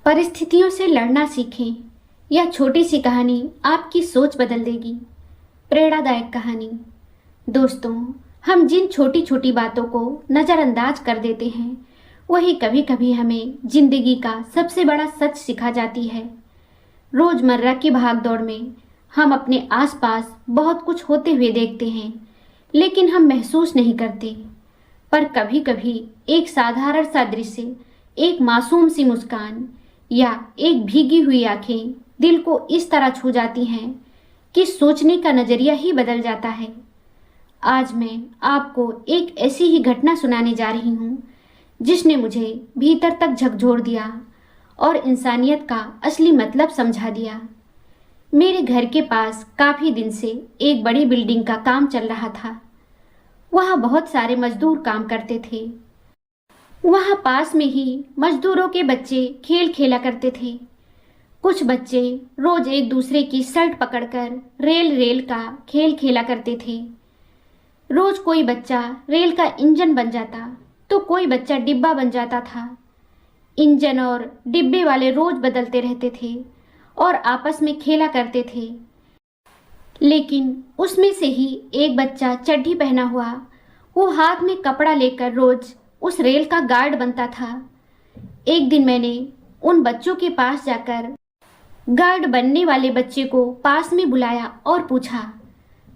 परिस्थितियों से लड़ना सीखें। यह छोटी सी कहानी आपकी सोच बदल देगी। प्रेरणादायक कहानी। दोस्तों, हम जिन छोटी छोटी बातों को नज़रअंदाज कर देते हैं, वही कभी कभी हमें जिंदगी का सबसे बड़ा सच सिखा जाती है। रोज़मर्रा की भागदौड़ में हम अपने आसपास बहुत कुछ होते हुए देखते हैं, लेकिन हम महसूस नहीं करते। पर कभी कभी एक साधारण सा दृश्य, एक मासूम सी मुस्कान या एक भीगी हुई आंखें दिल को इस तरह छू जाती हैं कि सोचने का नजरिया ही बदल जाता है। आज मैं आपको एक ऐसी ही घटना सुनाने जा रही हूँ जिसने मुझे भीतर तक झकझोर दिया और इंसानियत का असली मतलब समझा दिया। मेरे घर के पास काफ़ी दिन से एक बड़ी बिल्डिंग का काम चल रहा था। वहाँ बहुत सारे मजदूर काम करते थे। वहाँ पास में ही मजदूरों के बच्चे खेल खेला करते थे। कुछ बच्चे रोज एक दूसरे की शर्ट पकड़कर रेल रेल का खेल खेला करते थे। रोज कोई बच्चा रेल का इंजन बन जाता तो कोई बच्चा डिब्बा बन जाता था। इंजन और डिब्बे वाले रोज बदलते रहते थे और आपस में खेला करते थे। लेकिन उसमें से ही एक बच्चा चड्ढी पहना हुआ, वो हाथ में कपड़ा लेकर रोज उस रेल का गार्ड बनता था। एक दिन मैंने उन बच्चों के पास जाकर गार्ड बनने वाले बच्चे को पास में बुलाया और पूछा,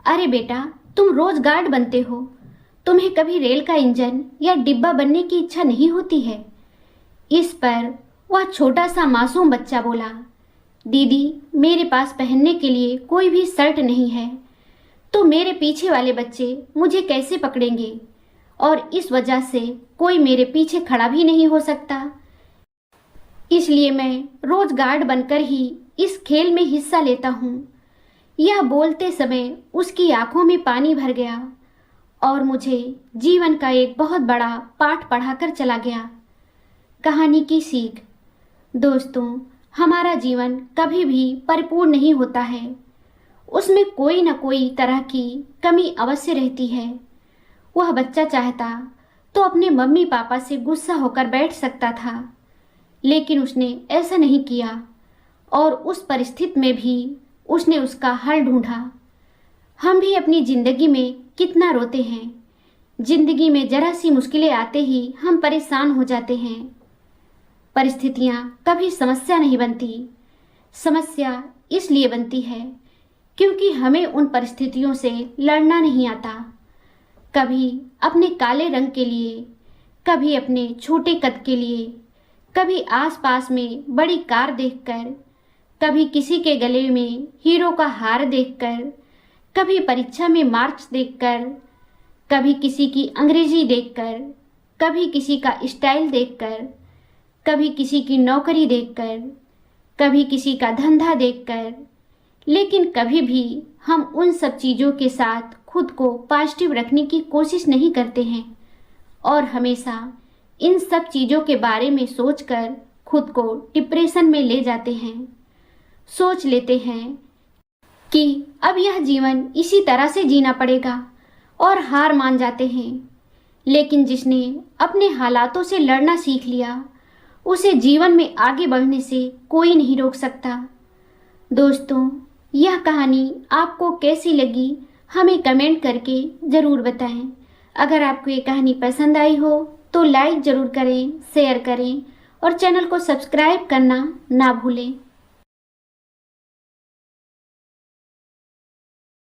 अरे बेटा, तुम रोज गार्ड बनते हो, तुम्हें कभी रेल का इंजन या डिब्बा बनने की इच्छा नहीं होती है? इस पर वह छोटा सा मासूम बच्चा बोला, दीदी, मेरे पास पहनने के लिए कोई भी शर्ट नहीं है, तो मेरे पीछे वाले बच्चे मुझे कैसे पकड़ेंगे, और इस वजह से कोई मेरे पीछे खड़ा भी नहीं हो सकता। इसलिए मैं रोज गार्ड बनकर ही इस खेल में हिस्सा लेता हूँ। यह बोलते समय उसकी आंखों में पानी भर गया और मुझे जीवन का एक बहुत बड़ा पाठ पढ़ाकर चला गया। कहानी की सीख। दोस्तों, हमारा जीवन कभी भी परिपूर्ण नहीं होता है। उसमें कोई न कोई तरह की कमी अवश्य रहती है। वह बच्चा चाहता तो अपने मम्मी पापा से गुस्सा होकर बैठ सकता था, लेकिन उसने ऐसा नहीं किया और उस परिस्थिति में भी उसने उसका हल ढूंढा। हम भी अपनी ज़िंदगी में कितना रोते हैं। ज़िंदगी में जरा सी मुश्किलें आते ही हम परेशान हो जाते हैं। परिस्थितियाँ कभी समस्या नहीं बनती। समस्या इसलिए बनती है क्योंकि हमें उन परिस्थितियों से लड़ना नहीं आता। कभी अपने काले रंग के लिए, कभी अपने छोटे कद के लिए, कभी आसपास में बड़ी कार देखकर, कभी किसी के गले में हीरो का हार देखकर, कभी परीक्षा में मार्क्स देखकर, कभी किसी की अंग्रेजी देखकर, कभी किसी का स्टाइल देखकर, कभी किसी की नौकरी देखकर, कभी किसी का धंधा देखकर। लेकिन कभी भी हम उन सब चीज़ों के साथ खुद को पॉजिटिव रखने की कोशिश नहीं करते हैं और हमेशा इन सब चीज़ों के बारे में सोचकर खुद को डिप्रेशन में ले जाते हैं। सोच लेते हैं कि अब यह जीवन इसी तरह से जीना पड़ेगा और हार मान जाते हैं। लेकिन जिसने अपने हालातों से लड़ना सीख लिया, उसे जीवन में आगे बढ़ने से कोई नहीं रोक सकता। दोस्तों, यह कहानी आपको कैसी लगी हमें कमेंट करके ज़रूर बताएं। अगर आपको ये कहानी पसंद आई हो तो लाइक ज़रूर करें, शेयर करें और चैनल को सब्सक्राइब करना ना भूलें।